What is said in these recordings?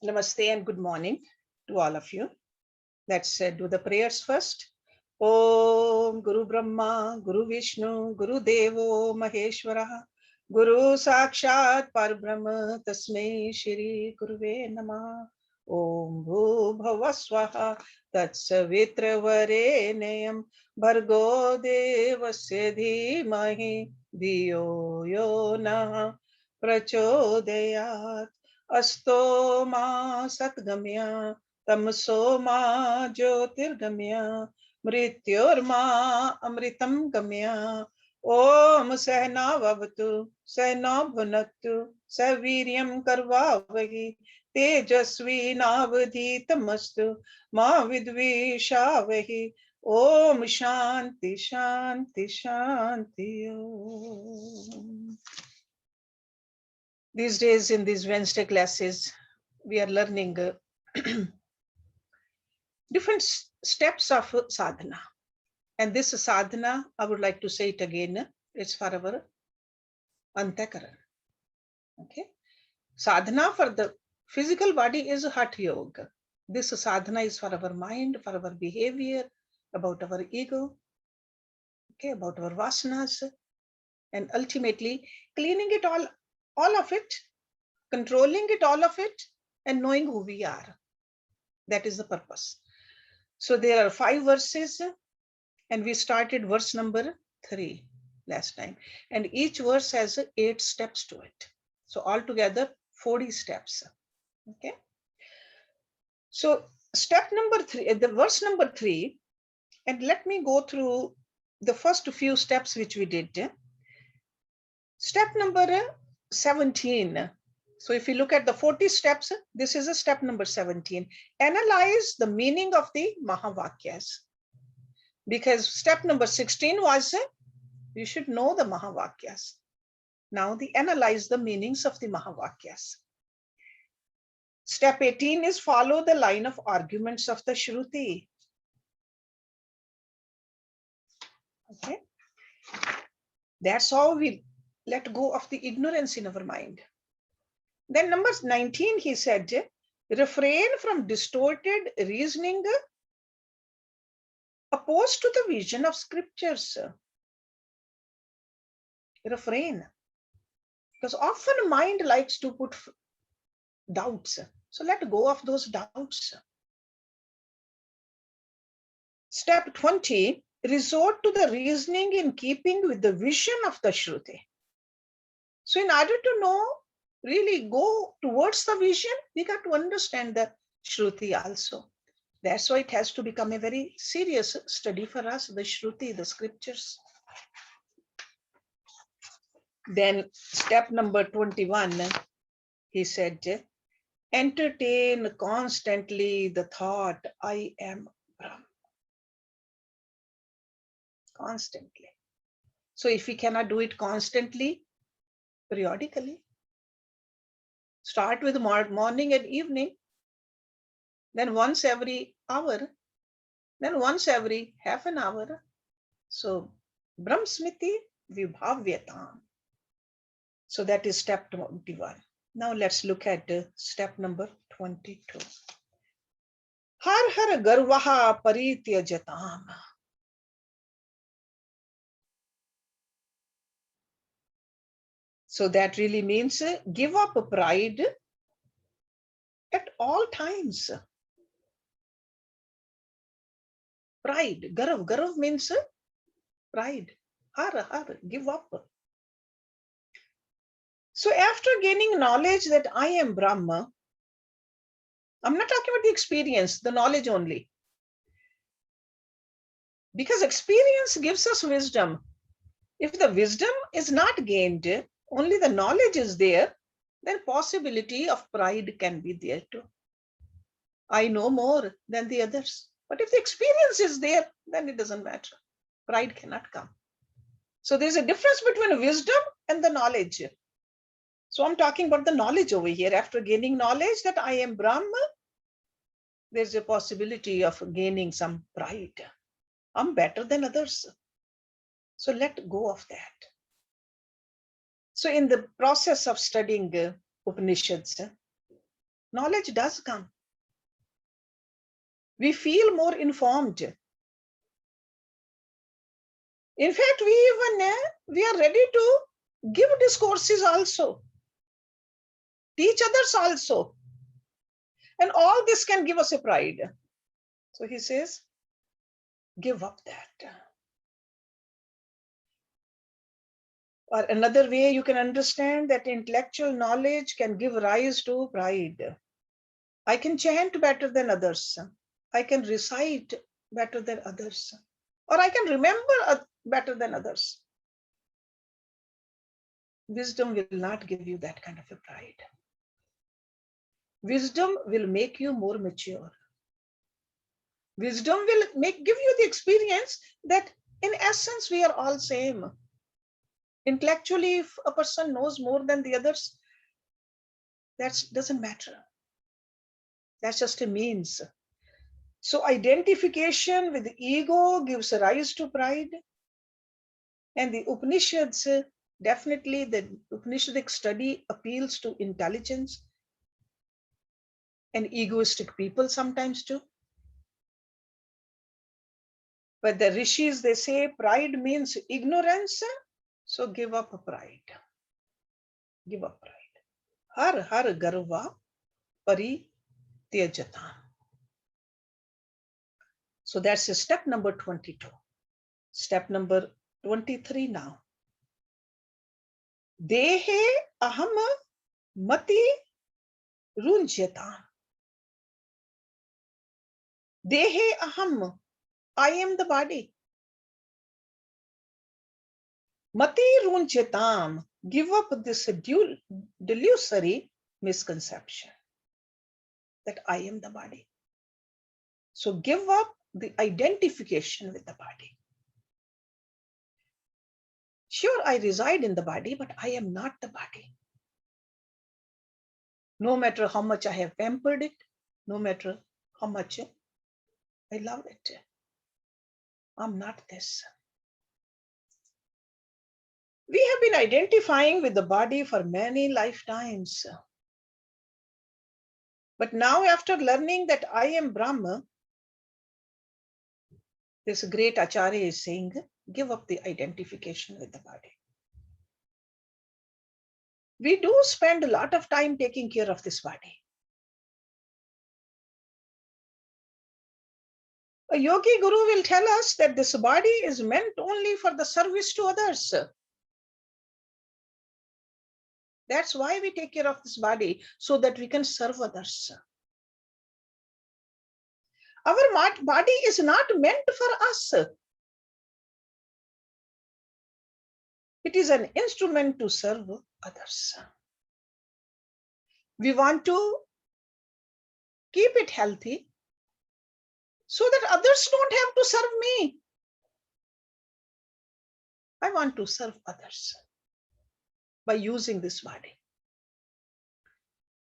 Namaste and good morning to all of you. Let's do the prayers first. Om Guru Brahma, Guru Vishnu, Guru Devo Maheshwara, Guru Sakshat Parbrahma, Tasmai Shri Guruve Namah. Om Bhava Swaha Tatsavitra Varenayam Bhargo Devasya Dhimahi Dhiyo Yo Nah Prachodayat. Asto ma satgamya tamso ma jyotirgamya mrityorma amritam gamya. Om sehna vavatu sehna bhunaktu saviryam karvavahi tejasvi navadhitamastu ma vidvishavahi. Om shanti shanti shanti. Om. These days in these Wednesday classes, we are learning different steps of sadhana. And this sadhana, I would like to say it again, it's for our antakaran. Okay. Sadhana for the physical body is hatha yoga. This sadhana is for our mind, for our behavior, about our ego, okay, about our vasanas, and ultimately cleaning it all of it, controlling it, all of it, and knowing who we are. That is the purpose. So there are 5 verses, and we started verse number 3 last time. And each verse has 8 steps to it. So altogether 40 steps. Okay. So step number 3, the verse number 3, and let me go through the first few steps which we did. Step number 17. So if you look at the 40 steps, this is a step number 17. Analyze the meaning of the Mahavakyas. Because step number 16 was you should know the Mahavakyas. Now analyze the meanings of the Mahavakyas. Step 18 is follow the line of arguments of the Shruti. Okay. That's how we let go of the ignorance in our mind. Then number 19, he said, refrain from distorted reasoning opposed to the vision of scriptures. Refrain. Because often mind likes to put doubts. So let go of those doubts. Step 20, resort to the reasoning in keeping with the vision of the Shruti. So in order to know, really go towards the vision, we got to understand the Shruti also. That's why it has to become a very serious study for us, the Shruti, the scriptures. Then step number 21, he said, entertain constantly the thought, I am Brahma. Constantly. So if we cannot do it constantly, periodically, start with morning and evening, then once every hour, then once every half an hour. So Brahm Smriti Vibhavyatam. So that is step 21. Now let's look at step number 22. Har har garvaha parityajatam. So that really means give up pride at all times. Pride, garav. Garav means pride. Har, give up. So after gaining knowledge that I am Brahma, I'm not talking about the experience, the knowledge only. Because experience gives us wisdom. If the wisdom is not gained, only the knowledge is there, then possibility of pride can be there too. I know more than the others. But if the experience is there, then it doesn't matter. Pride cannot come. So there's a difference between wisdom and the knowledge. So I'm talking about the knowledge over here. After gaining knowledge that I am Brahma, there's a possibility of gaining some pride. I'm better than others. So let go of that. So in the process of studying Upanishads, knowledge does come. We feel more informed. In fact, we are ready to give discourses also, teach others also. And all this can give us a pride. So he says, give up that. Or another way you can understand that intellectual knowledge can give rise to pride. I can chant better than others. I can recite better than others. Or I can remember better than others. Wisdom will not give you that kind of a pride. Wisdom will make you more mature. Wisdom will give you the experience that in essence we are all same. Intellectually, if a person knows more than the others, that doesn't matter. That's just a means. So identification with the ego gives rise to pride. And the Upanishads, definitely the Upanishadic study appeals to intelligence and egoistic people sometimes too. But the rishis, they say pride means ignorance. So give up pride. Give up pride. Har garva pari tyajatam. So that's step number 22. Step number 23 now. Dehe aham mati runjatam. Dehe aham. I am the body. Mati runjatam. Give up this delusory misconception that I am the body. So give up the identification with the body. Sure, I reside in the body, but I am not the body. No matter how much I have pampered it, no matter how much I love it, I'm not this. We have been identifying with the body for many lifetimes. But now, after learning that I am Brahma, this great Acharya is saying, give up the identification with the body. We do spend a lot of time taking care of this body. A yogi guru will tell us that this body is meant only for the service to others. That's why we take care of this body, so that we can serve others. Our body is not meant for us. It is an instrument to serve others. We want to keep it healthy so that others don't have to serve me. I want to serve others by using this body.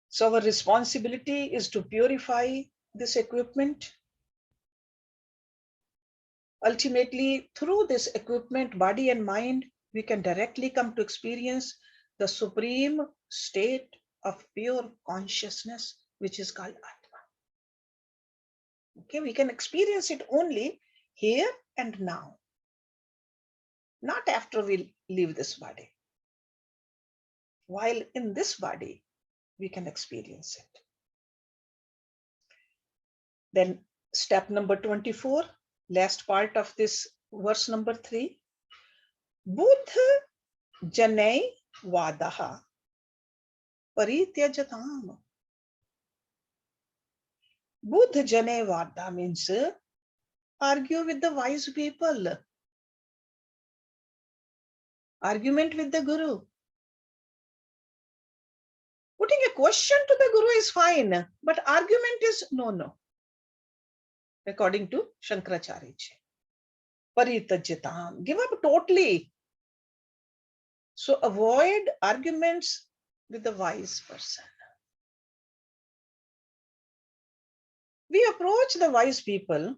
So our responsibility is to purify this equipment. Ultimately, through this equipment, body and mind, we can directly come to experience the supreme state of pure consciousness, which is called Atma. Okay, we can experience it only here and now, not after we leave this body. While in this body, we can experience it. Then step number 24, last part of this verse number 3. Buddha janai vadaha parityajatam. Buddha janai vada means argue with the wise people. Argument with the guru. Putting a question to the guru is fine, but argument is no. According to Shankaracharya. Parityajatam. Give up totally. So avoid arguments with the wise person. We approach the wise people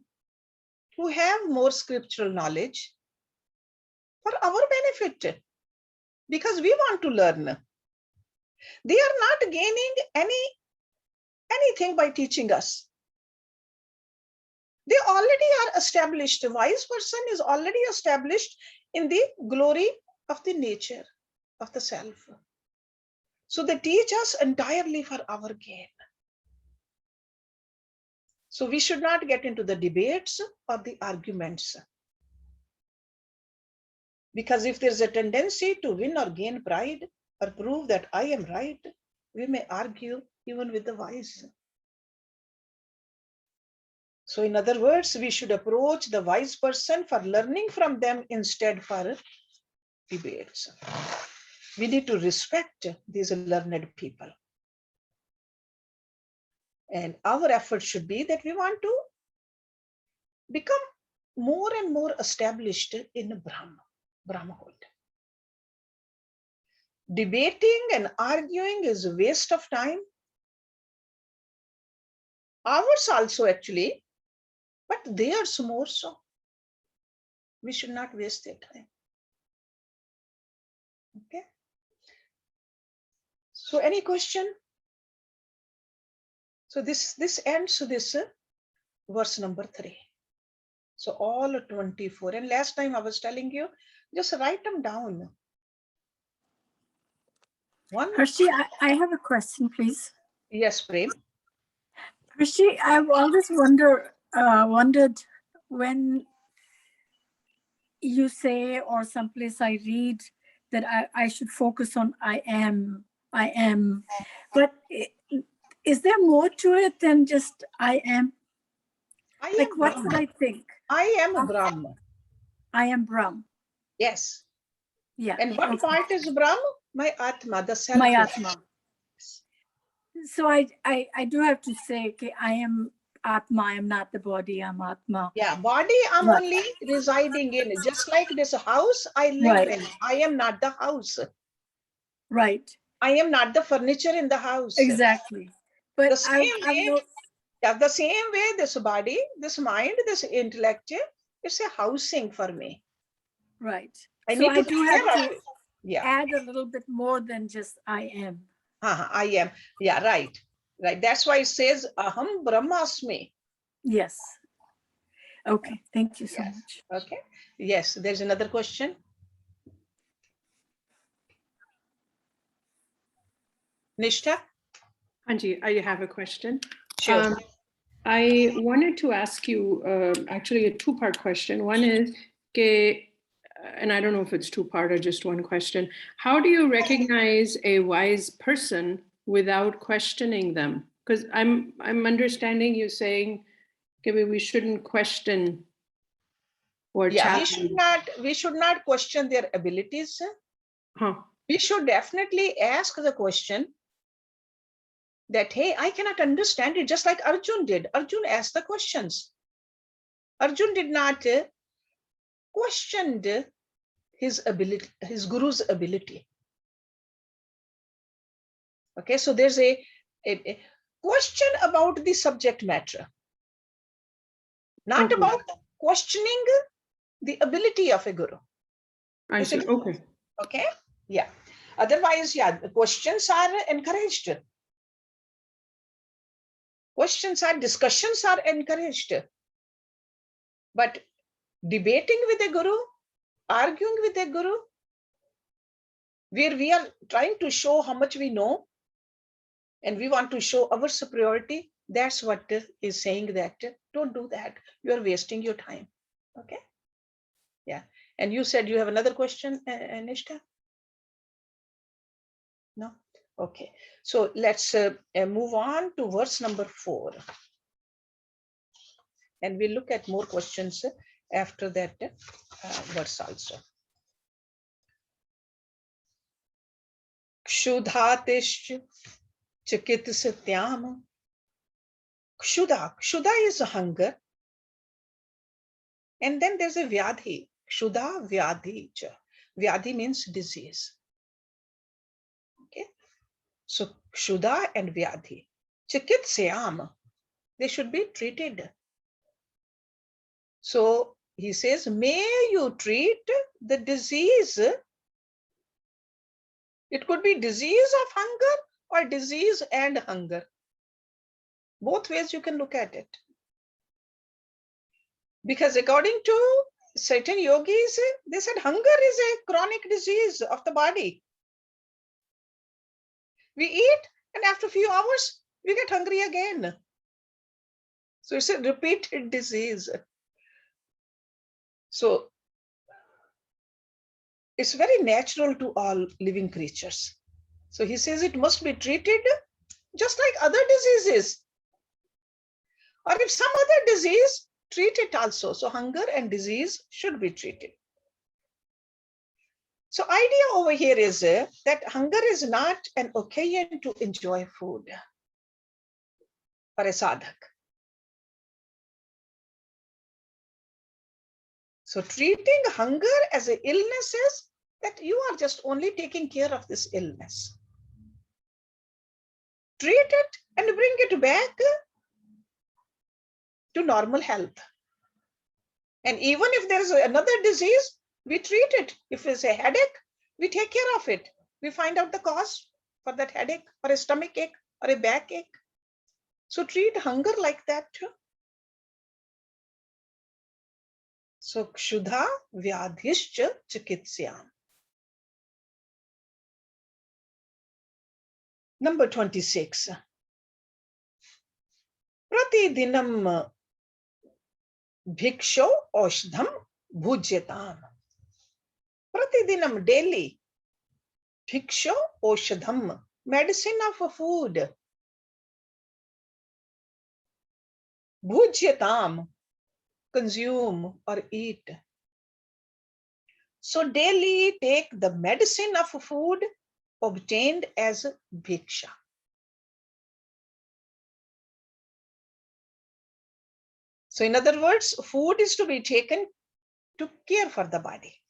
who have more scriptural knowledge for our benefit, because we want to learn. They are not gaining any anything by teaching us. They already are established. A wise person is already established in the glory of the nature of the self. So they teach us entirely for our gain. So we should not get into the debates or the arguments. Because if there's a tendency to win or gain pride or prove that I am right, we may argue even with the wise. So in other words, we should approach the wise person for learning from them instead for debates. We need to respect these learned people. And our effort should be that we want to become more and more established in Brahmahood. Debating and arguing is a waste of time. Ours also actually, but theirs more so. We should not waste their time. Okay. So any question? So this ends this verse number 3. So all 24. And last time I was telling you, just write them down. One. Hershey, I have a question, please. Yes, Prem. Hershey, I've always wondered when you say, or someplace I read, that I should focus on I am. But is there more to it than just I am? Like, what should I think? I am Brahma. I am Brahm. Yes. Yeah. And what part is Brahma? My Atma, the self. My Atma. So I do have to say, okay, I am Atma, I am not the body, I'm Atma. Yeah, body I'm only residing in. Just like this house I live in. I am not the house. Right. I am not the furniture in the house. Exactly. But the same way, this body, this mind, this intellect, it's a housing for me. Right. I so need I to do have to add a little bit more than just I am. I am. Yeah, right. Right. That's why it says Aham Brahmasmi. Yes. Okay. Thank you so much. Okay. Yes. There's another question. Nishtha? Anji, I have a question. Sure. I wanted to ask you actually a two-part question. One is, and I don't know if it's two-part or just one question. How do you recognize a wise person without questioning them? Because I'm understanding you saying, okay, we shouldn't question or challenge. We should not question their abilities. We should definitely ask the question that, hey, I cannot understand it, just like Arjun did. Arjun asked the questions. Arjun did not question his ability, his guru's ability. Okay, so there's a question about the subject matter, not about questioning the ability of a guru. I see. Okay. Okay. Yeah. Otherwise, the questions are encouraged. Discussions are encouraged. But debating with a guru, arguing with a guru, where we are trying to show how much we know and we want to show our superiority, that's what is saying that don't do that. You are wasting your time. Okay. Yeah. And you said you have another question, Nishtha? No? Okay. So let's move on to verse number 4. And we'll look at more questions after that verse also. Kshudhatish chikitsatyam. Kshuda is hunger. And then there's a vyadhi. Kshuda vyadhi. Vyadhi means disease. Okay. So kshuda and vyadhi. Chikitsyam. They should be treated. So he says, may you treat the disease. It could be disease of hunger or disease and hunger. Both ways you can look at it. Because according to certain yogis, they said hunger is a chronic disease of the body. We eat, and after a few hours, we get hungry again. So it's a repeated disease. So it's very natural to all living creatures. So he says it must be treated just like other diseases. Or if some other disease, treat it also. So hunger and disease should be treated. So idea over here is that hunger is not an occasion to enjoy food for a sadhak. So treating hunger as an illness is that you are just only taking care of this illness. Treat it and bring it back to normal health. And even if there's another disease, we treat it. If it's a headache, we take care of it. We find out the cause for that headache, or a stomach ache, or a backache. So treat hunger like that too. So kshudha vyadhischa chikitsyam. Number 26. Pratidinam bhiksho oshdham bhujyatam. Pratidinam, daily. Bhiksho oshdham, medicine of food. Bhujyatam, consume or eat. So daily take the medicine of food obtained as bhiksha. So in other words, food is to be taken to care for the body.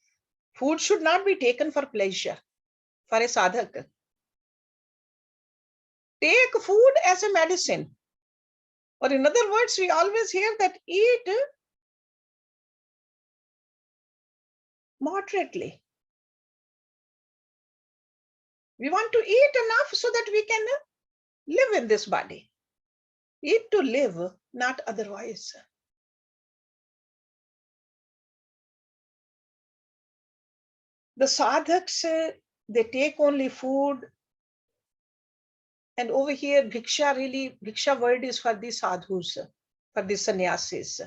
Food should not be taken for pleasure, for a sadhak. Take food as a medicine. Or in other words, we always hear that eat moderately. We want to eat enough so that we can live in this body. Eat to live, not otherwise. The sadhaks, they take only food. And over here, bhiksha, really, bhiksha word is for the sadhus, for the sannyasis.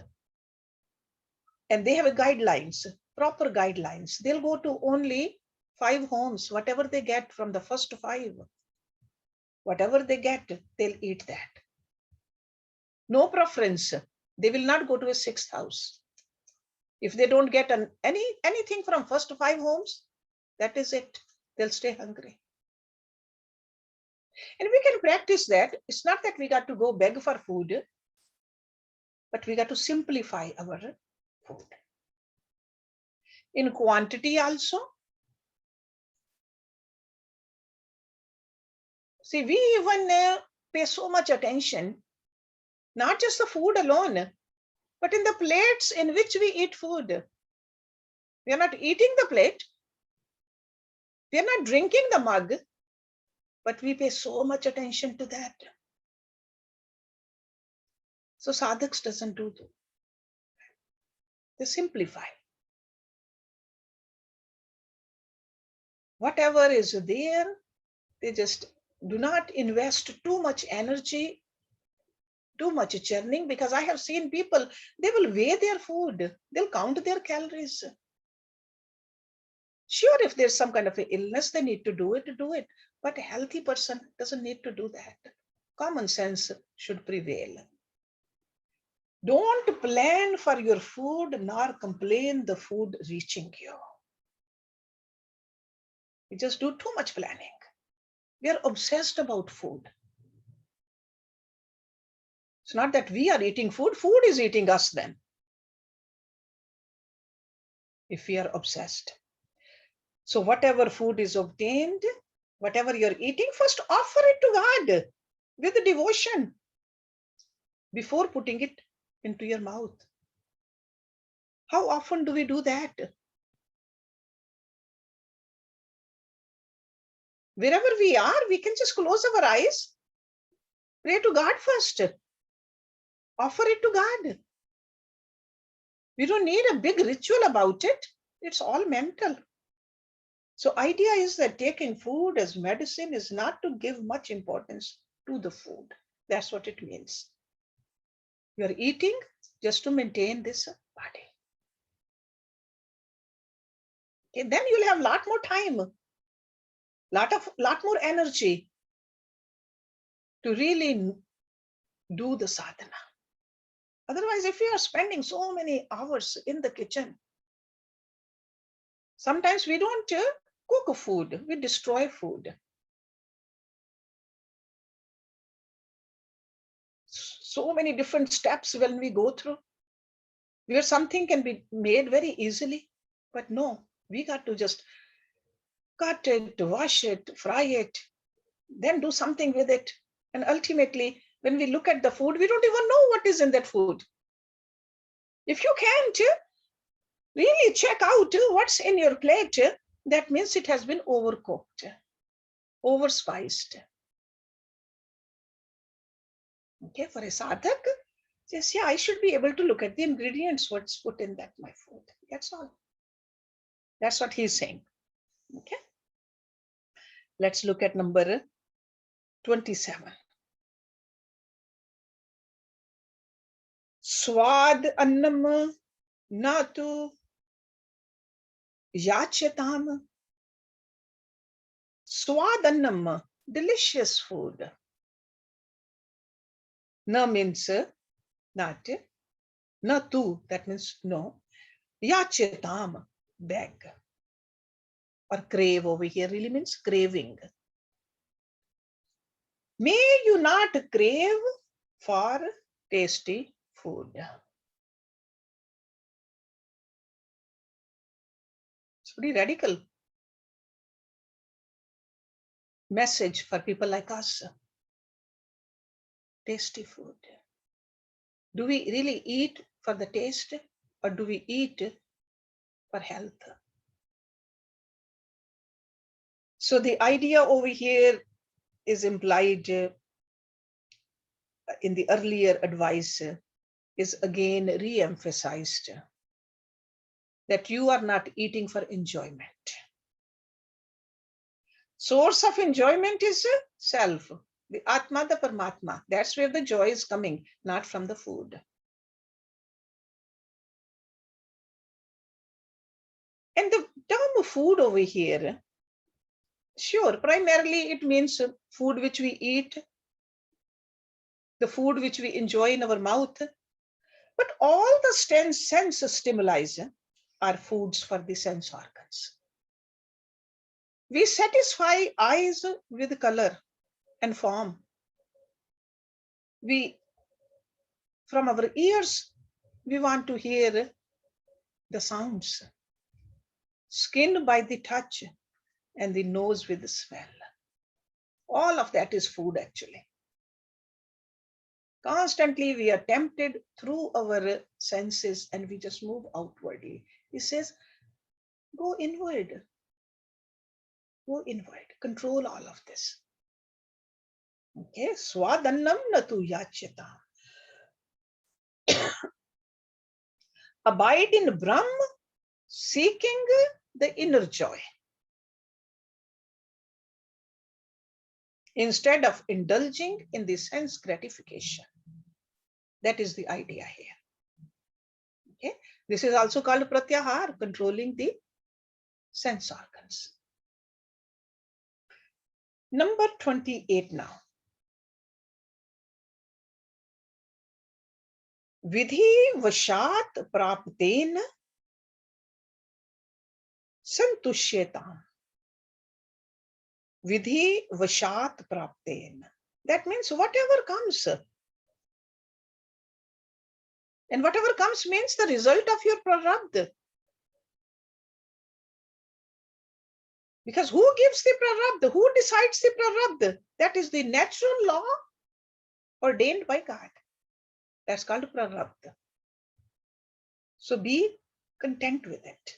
And they have a guidelines, proper guidelines. They'll go to only 5 homes, whatever they get from the first 5. Whatever they get, they'll eat that. No preference. They will not go to a 6th house. If they don't get anything from first 5 homes, that is it. They'll stay hungry. And we can practice that. It's not that we got to go beg for food, but we got to simplify our food. In quantity also. See, we even pay so much attention, not just the food alone, but in the plates in which we eat food. We are not eating the plate. We are not drinking the mug, but we pay so much attention to that. So sadhaks doesn't do that. They simplify. Whatever is there, they just do not invest too much energy, too much churning, because I have seen people, they will weigh their food. They'll count their calories. Sure, if there's some kind of an illness, they need to do it. But a healthy person doesn't need to do that. Common sense should prevail. Don't plan for your food nor complain the food reaching you. We just do too much planning. We are obsessed about food. It's not that we are eating food, food is eating us then. If we are obsessed. So whatever food is obtained, whatever you're eating, first offer it to God with devotion before putting it into your mouth. How often do we do that? Wherever we are, we can just close our eyes, pray to God first. Offer it to God. We don't need a big ritual about it. It's all mental. So idea is that taking food as medicine is not to give much importance to the food. That's what it means. You're eating just to maintain this body. Okay, then you'll have a lot more time, lot more energy to really do the sadhana. Otherwise, if you are spending so many hours in the kitchen, sometimes we don't cook food, we destroy food. So many different steps when we go through, where something can be made very easily, but no, we got to just cut it, wash it, fry it, then do something with it. And ultimately, when we look at the food, we don't even know what is in that food. If you can't really check out what's in your plate, that means it has been overcooked, overspiced. Okay, for a sadhak, just I should be able to look at the ingredients, what's put in that my food. That's all. That's what he's saying. Okay. Let's look at number 27. Swad annam natu yachatam. Swad annam, delicious food. Na means not. Natu, that means no. Yachatam, beg. Or crave over here really means craving. May you not crave for tasty food. It's pretty radical message for people like us. Tasty food. Do we really eat for the taste, or do we eat for health? So the idea over here is implied in the earlier advice is again re-emphasized, that you are not eating for enjoyment. Source of enjoyment is self, the Atma, the Paramatma. That's where the joy is coming, not from the food. And the term food over here, sure, primarily it means food which we eat, the food which we enjoy in our mouth, but all the sense stimuli are foods for the sense organs. We satisfy eyes with color and form. From our ears, we want to hear the sounds. Skin by the touch, and the nose with the smell. All of that is food actually. Constantly we are tempted through our senses and we just move outwardly. He says, go inward. Go inward. Control all of this. Okay, swadannam natu yachyata. Abide in Brahm, seeking the inner joy, instead of indulging in the sense gratification. That is the idea here. Okay, this is also called pratyahar, controlling the sense organs. Number 28 now. Vidhi vashat prapten santushyetam. Vidhi vashat prapten. That means whatever comes. And whatever comes means the result of your prarabdha. Because who gives the prarabdha? Who decides the prarabdha? That is the natural law ordained by God. That's called prarabdha. So be content with it.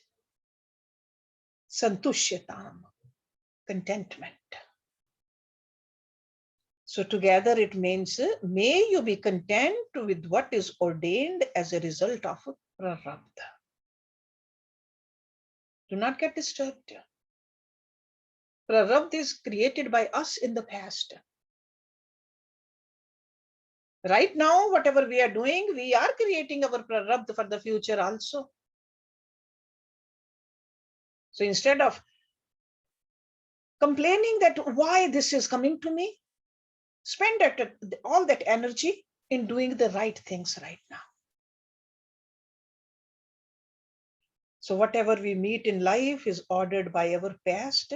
Santushyatam, contentment. So together it means, may you be content with what is ordained as a result of prarabdha. Do not get disturbed. Prarabdha is created by us in the past. Right now, whatever we are doing, we are creating our prarabdha for the future also. So instead of complaining that why this is coming to me, spend all that energy in doing the right things right now. So whatever we meet in life is ordered by our past,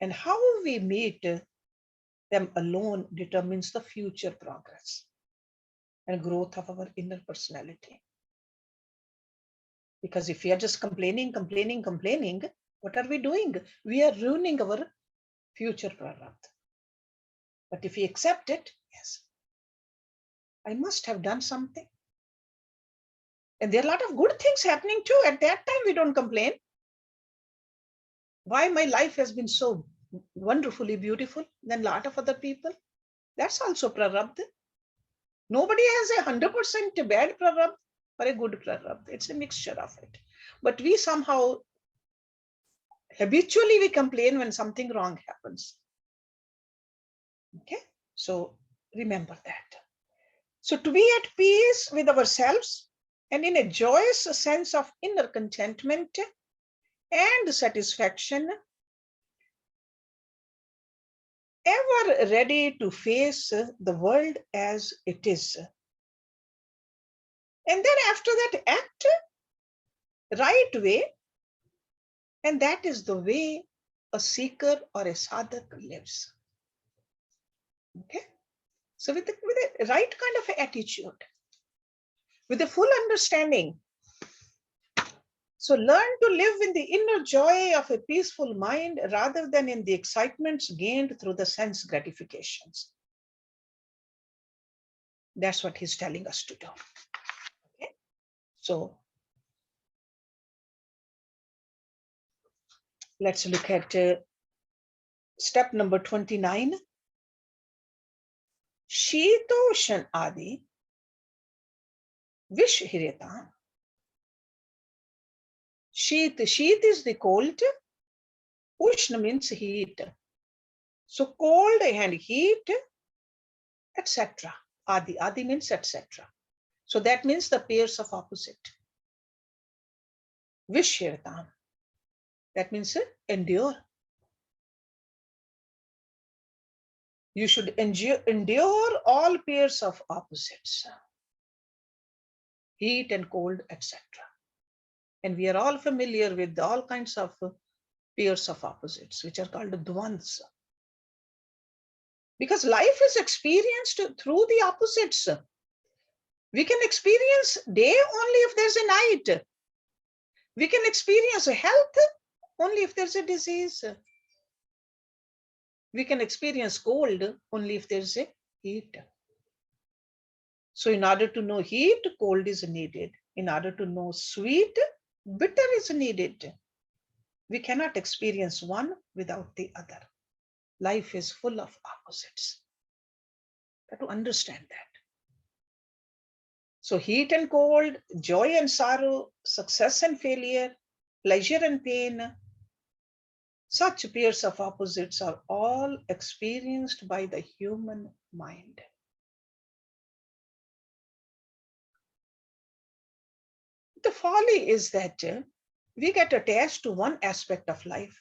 and how we meet them alone determines the future progress and growth of our inner personality. Because if we are just complaining, what are we doing? We are ruining our future prarabdha. But if we accept it, yes, I must have done something. And there are a lot of good things happening too. At that time, we don't complain. Why my life has been so wonderfully beautiful than a lot of other people? That's also prarabdha. Nobody has 100% bad prarabdha or a good prarabdha. It's a mixture of it. But we somehow, habitually we complain when something wrong happens. Okay, so remember that. So to be at peace with ourselves and in a joyous sense of inner contentment and satisfaction, ever ready to face the world as it is. And then after that, act right way. And that is the way a seeker or a sadhak lives. Okay. So with a right kind of attitude, with a full understanding. So learn to live in the inner joy of a peaceful mind rather than in the excitements gained through the sense gratifications. That's what he's telling us to do. Okay? So let's look at step number 29. Shitoshan Adi Vish Hiretan. Sheet is the cold. Ushna means heat. So cold and heat, etc. Adi means etc. So that means the pairs of opposite. Vish Hiretan. That means endure. You should endure all pairs of opposites. Heat and cold, etc. And we are all familiar with all kinds of pairs of opposites, which are called dvandsa. Because life is experienced through the opposites. We can experience day only if there's a night. We can experience health only if there's a disease. We can experience cold only if there's a heat. So in order to know heat, cold is needed. In order to know sweet, bitter is needed. We cannot experience one without the other. Life is full of opposites. You have to understand that. So heat and cold, joy and sorrow, success and failure, pleasure and pain, such pairs of opposites are all experienced by the human mind. The folly is that we get attached to one aspect of life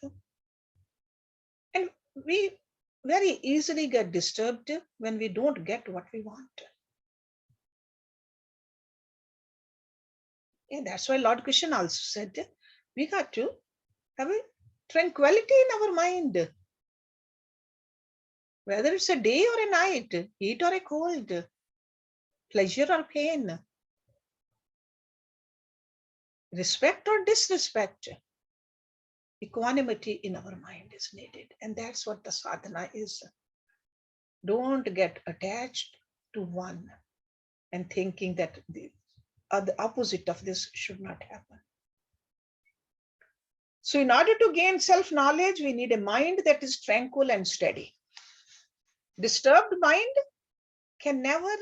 and we very easily get disturbed when we don't get what we want. And that's why Lord Krishna also said, we got to have a tranquility in our mind. Whether it's a day or a night, heat or a cold, pleasure or pain, respect or disrespect, equanimity in our mind is needed. And that's what the sadhana is. Don't get attached to one and thinking that the opposite of this should not happen. So in order to gain self-knowledge, we need a mind that is tranquil and steady. Disturbed mind can never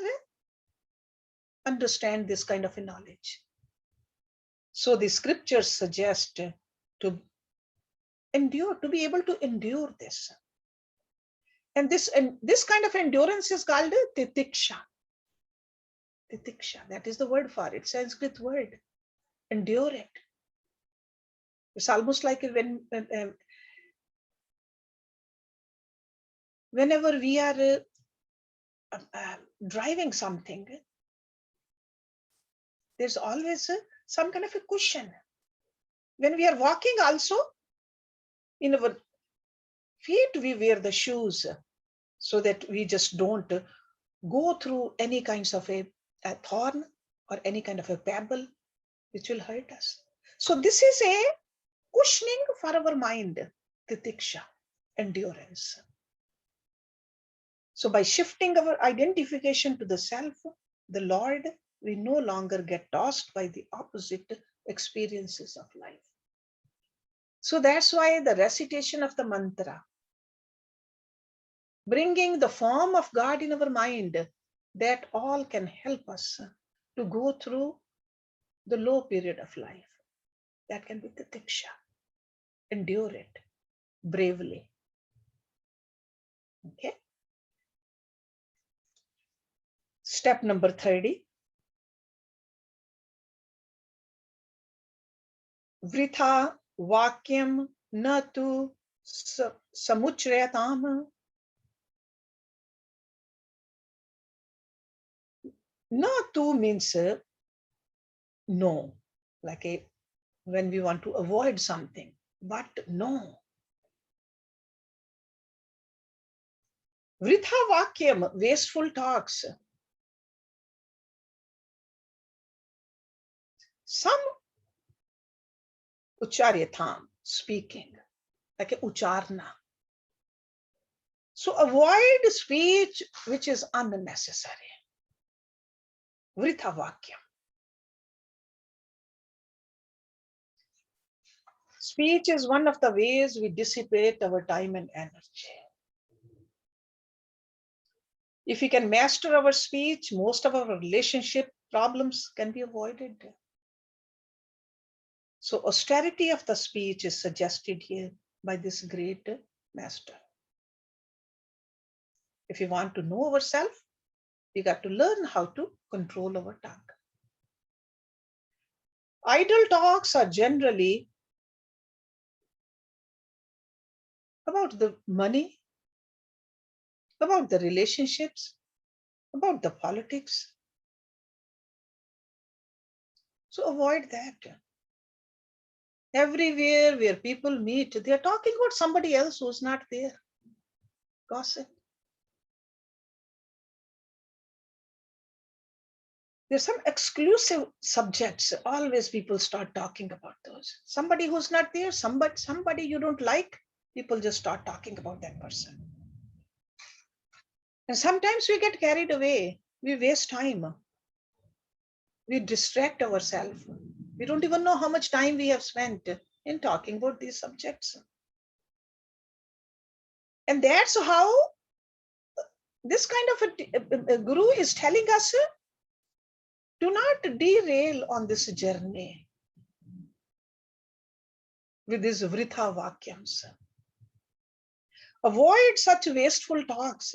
understand this kind of a knowledge. So the scriptures suggest to endure, to be able to endure this. And this kind of endurance is called titiksha. Titiksha, that is the word for it, Sanskrit word. Endure it. It's almost like whenever we are driving something, there's always some kind of a cushion. When we are walking also, in our feet we wear the shoes so that we just don't go through any kinds of a thorn or any kind of a pebble which will hurt us. So this is a cushioning for our mind, titiksha, endurance. So by shifting our identification to the self, the Lord, we no longer get tossed by the opposite experiences of life. So that's why the recitation of the mantra, bringing the form of God in our mind, that all can help us to go through the low period of life. That can be the tiksha. Endure it bravely. Okay. Step number 30. Vritha vakyam na tu samuchrayatam. Na tu means no, like when we want to avoid something, but no. Vritha vakyam, wasteful talks. Some ucharyatam, speaking, like a ucharna. So avoid speech which is unnecessary. Vritha vakyam. Speech is one of the ways we dissipate our time and energy. If we can master our speech, most of our relationship problems can be avoided. So austerity of the speech is suggested here by this great master. If you want to know ourselves, we got to learn how to control our tongue. Idle talks are generally about the money, about the relationships, about the politics. So avoid that. Everywhere where people meet, they are talking about somebody else who's not there. Gossip. There's some exclusive subjects. Always people start talking about those. Somebody who's not there, somebody you don't like, people just start talking about that person. And sometimes we get carried away. We waste time. We distract ourselves. We don't even know how much time we have spent in talking about these subjects. And that's how this kind of a guru is telling us, do not derail on this journey with these vritha vakyams. Avoid such wasteful talks.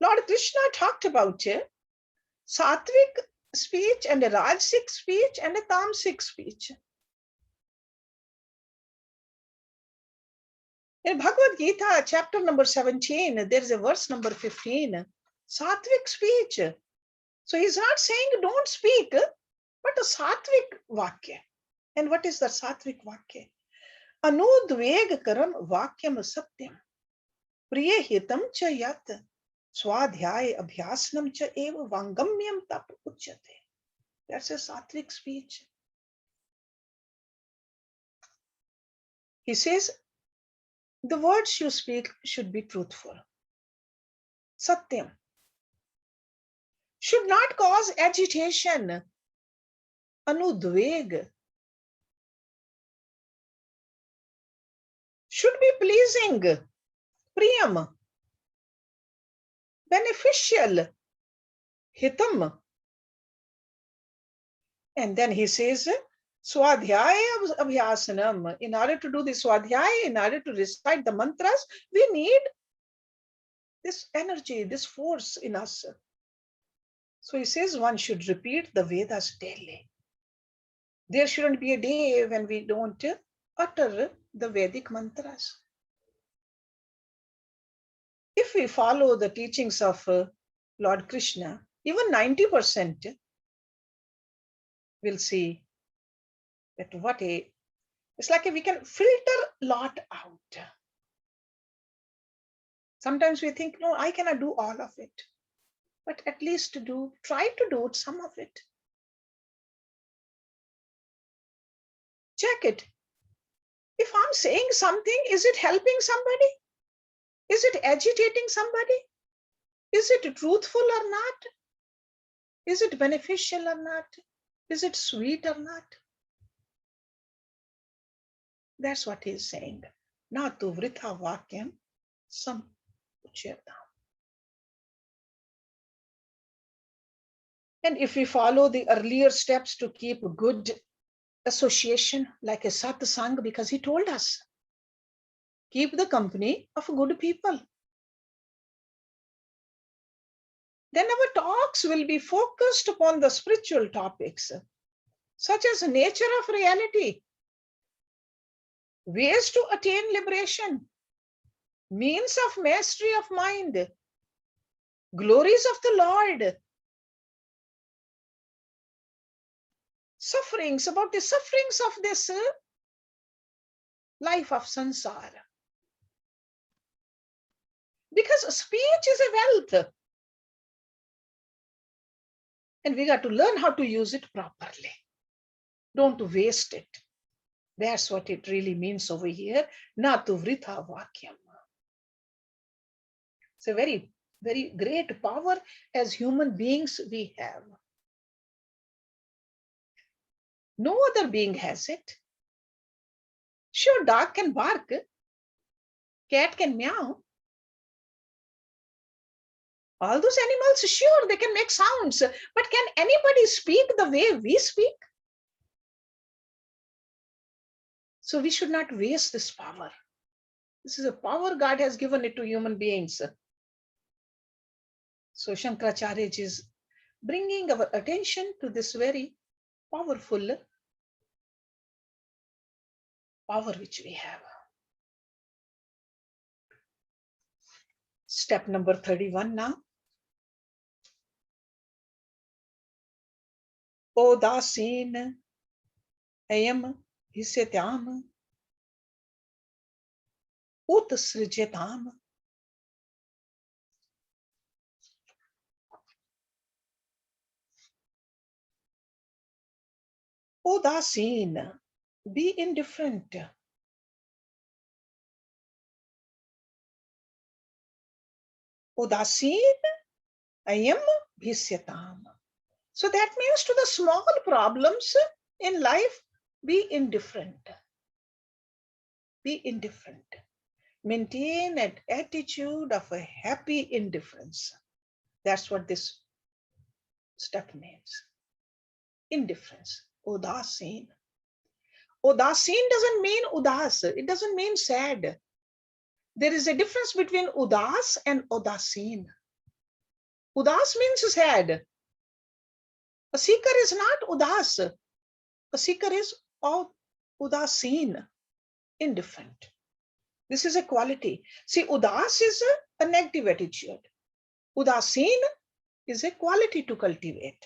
Lord Krishna talked about sattvic speech and a rajasic speech and a tamasic speech. In Bhagavad Gita, chapter number 17, there is a verse number 15, sattvic speech. So he's not saying don't speak, but a sattvic vakya. And what is the sattvic vakya? Anudveg karam vakyam satyam. Priya hitam cha yat. Swadhyay abhyasnam cha eva vangamyam tap uchyate. That's a sattvic speech. He says, the words you speak should be truthful. Satyam. Should not cause agitation. Anudveg. Should be pleasing. Priyam. beneficial, hitam. And then he says, Swadhyaya Abhyasanam. In order to do the Swadhyaya, in order to recite the mantras, we need this energy, this force in us. So he says one should repeat the Vedas daily. There shouldn't be a day when we don't utter the Vedic mantras. If we follow the teachings of Lord Krishna, even 90% will see that it's like we can filter a lot out. Sometimes we think, no, I cannot do all of it, but at least try to do some of it. Check it. If I'm saying something, is it helping somebody? Is it agitating somebody? Is it truthful or not? Is it beneficial or not? Is it sweet or not? That's what he's saying. Na tu vritha vakyam sam uchyatam. And if we follow the earlier steps to keep good association, like a satsang, because he told us, keep the company of good people. Then our talks will be focused upon the spiritual topics, such as nature of reality, ways to attain liberation, means of mastery of mind, glories of the Lord, sufferings, about the sufferings of this life of sansara. Because speech is a wealth. And we got to learn how to use it properly. Don't waste it. That's what it really means over here. Na tu vritha vakyam. It's a very, very great power as human beings we have. No other being has it. Sure, dog can bark, cat can meow. All those animals, sure, they can make sounds, but can anybody speak the way we speak? So we should not waste this power. This is a power God has given it to human beings. So Shankaracharya is bringing our attention to this very powerful power which we have. Step number 31 now. Odasin ayam hisyatam utsrijatam. Odasin, be indifferent. Udasin ayam bhisyatam. So that means to the small problems in life, be indifferent. Be indifferent. Maintain an attitude of a happy indifference. That's what this step means. Indifference. Udasin. Udasin doesn't mean udas. It doesn't mean sad. There is a difference between udas and udasin. Udas means sad. A seeker is not udas. A seeker is udasin, indifferent. This is a quality. See, udas is a negative attitude. Udasin is a quality to cultivate.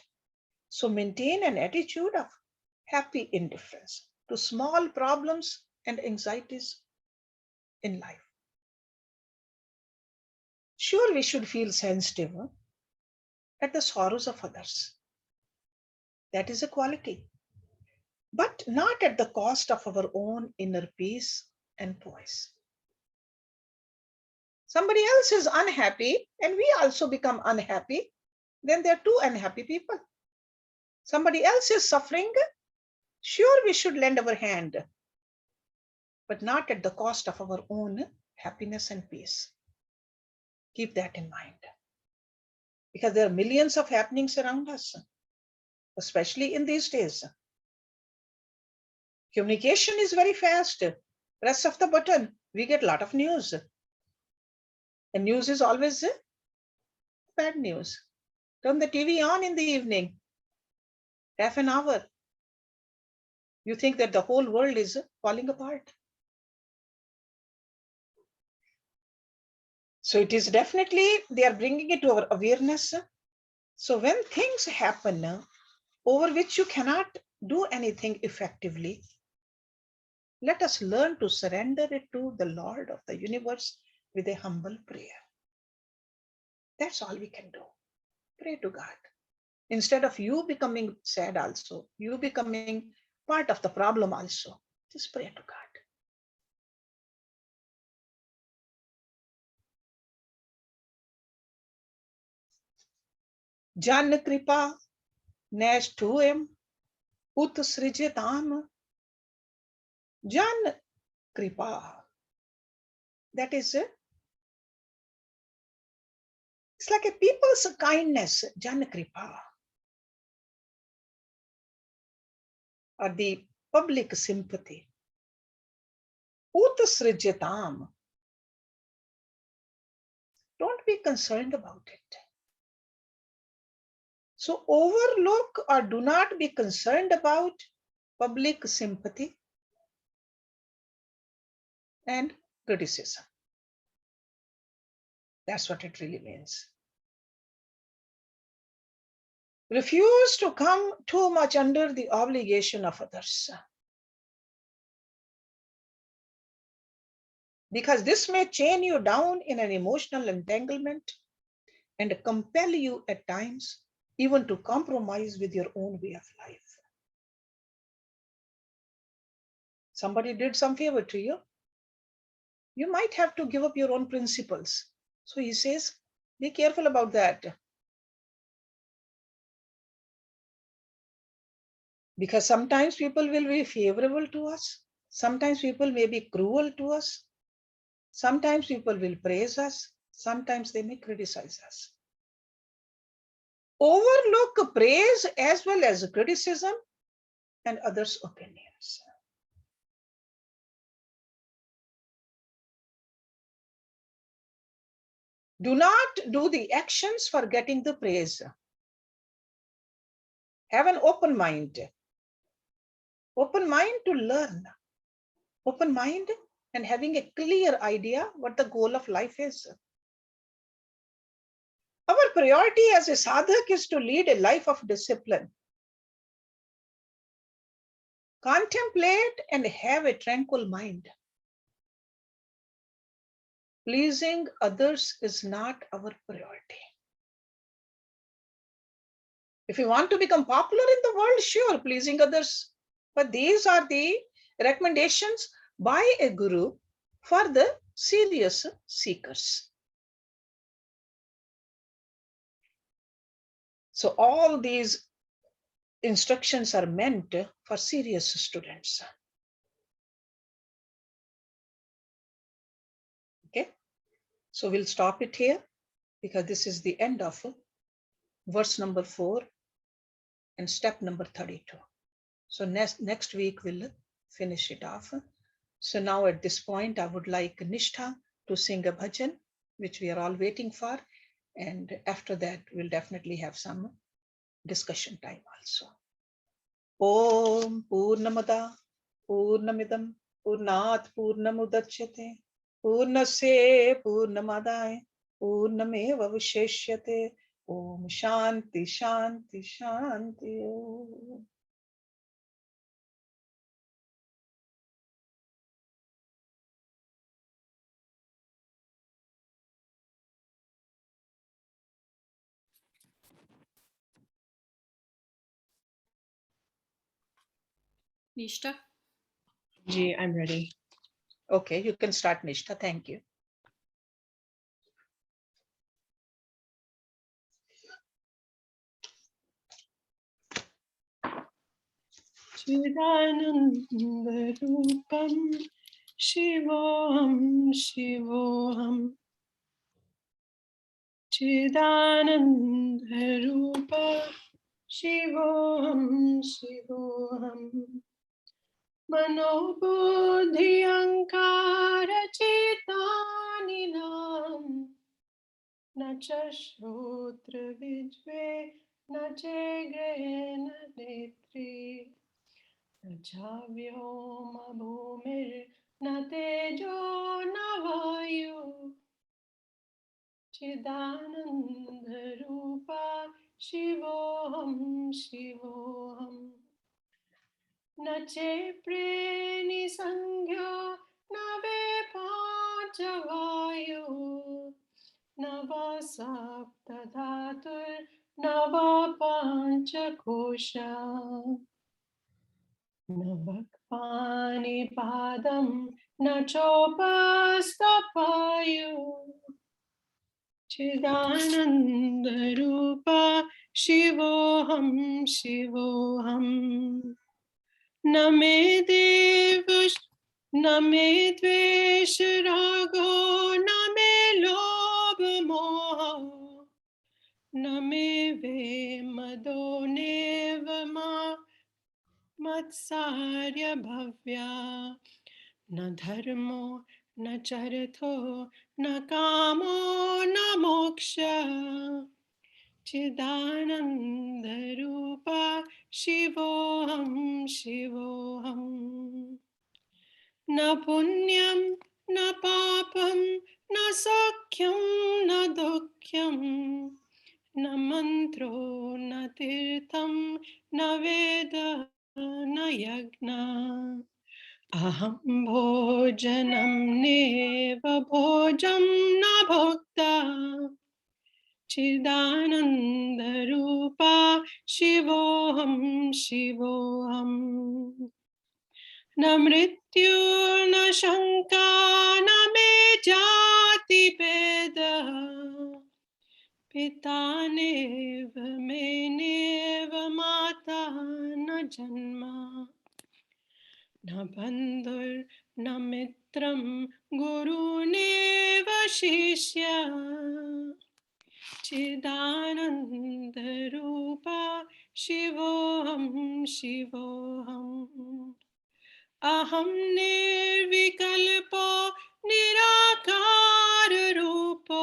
So maintain an attitude of happy indifference to small problems and anxieties in life. Sure, we should feel sensitive at the sorrows of others. That is a quality, but not at the cost of our own inner peace and poise. Somebody else is unhappy and we also become unhappy, then there are two unhappy people. Somebody else is suffering, sure, we should lend our hand, but not at the cost of our own happiness and peace. Keep that in mind. because there are millions of happenings around us, especially in these days. Communication is very fast. Press of the button, we get a lot of news. And news is always bad news. Turn the TV on in the evening, half an hour. You think that the whole world is falling apart. So it is definitely, they are bringing it to our awareness. So when things happen over which you cannot do anything effectively, let us learn to surrender it to the Lord of the universe with a humble prayer. That's all we can do. Pray to God. Instead of you becoming sad also, you becoming part of the problem also, just pray to God. Jan kripa nashtuem ut srijetam. Jan kripa. That is, it's like a people's kindness, Jan kripa. Or the public sympathy. Ut srijetam. Don't be concerned about it. So overlook or do not be concerned about public sympathy and criticism. That's what it really means. Refuse to come too much under the obligation of others, because this may chain you down in an emotional entanglement and compel you at times even to compromise with your own way of life. Somebody did some favor to you. You might have to give up your own principles. So he says, be careful about that. Because sometimes people will be favorable to us. Sometimes people may be cruel to us. Sometimes people will praise us. Sometimes they may criticize us. Overlook praise as well as criticism and others' opinions. Do not do the actions for getting the praise. Have an open mind. Open mind to learn. Open mind and having a clear idea what the goal of life is. Our priority as a sadhak is to lead a life of discipline. Contemplate and have a tranquil mind. Pleasing others is not our priority. If you want to become popular in the world, sure, pleasing others. But these are the recommendations by a guru for the serious seekers. So all these instructions are meant for serious students. Okay, so we'll stop it here because this is the end of verse number 4 and step number 32. So next week we'll finish it off. So now at this point, I would like Nishtha to sing a bhajan, which we are all waiting for. And after that, we'll definitely have some discussion time also. Om Purnamada Purnamidam Purnat Purnamudachyate Purnasya Purnamadaya Purnameva Visheshyate. Om Shanti Shanti Shanti Om. Nishtha? Ji, I'm ready. Okay, you can start, Nishtha. Thank you. Chidananda Rupam Shivoham Shivoham Chidananda Rupa Shivoham Shivoham Manobodhi Ankara Chetaninam Nacha Shrotra Vijve Nache Grena Netri Nacha Vyoma Bhumir Natejo Navayu Chidananda Rupa Shivoham Shivoham Nache Preni Sangyo Nave Panchavayu Nava Sapta Dhatur Nava Panchakosha Navakpani Padam Nachopastapayu Chidananda Rupa Shivoham Shivoham Name Dev Name Dvesh Rago Name Lobh Moha Name Ve Mado Nevama Matsarya Bhavya Na Dharmo Na Charitho Na Kamo Na Moksha Chidananda Rupa Shivoham Shivoham Na Punyam Na Papam Na Sakhyam Na Dukhyam Na Mantro Na Tirtham Na Veda Na Yagna Aham Bhojanam Neva Bhojam Na Bhokta Chidananda Rupa Shivoham Shivoham Na Mrityu Na Shanka Na Me Jati Peda Pita Neva Me Neva Mata Na Janma Na Bandhur Na Mitram Guru Neva Shishya Chidananda Rupa Shivoham Shivoham Aham Nirvikalpo Nirakar Rupo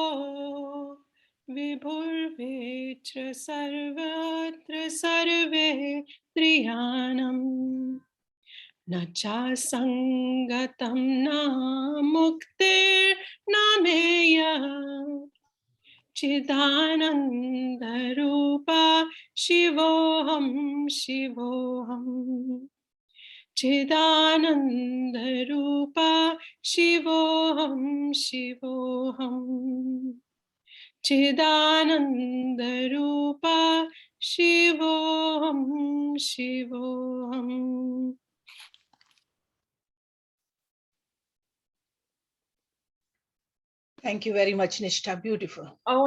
Vibhur Vitra Sarvatra Sarve Triyanam Nacha Sangatam Na Muktir Nameya Chidananda Rupa Shivoham Shivoham Chidananda Rupa Shivoham Shivoham Chidananda Rupa Shivoham Shivoham. Thank you very much, Nishtha. Beautiful. Oh,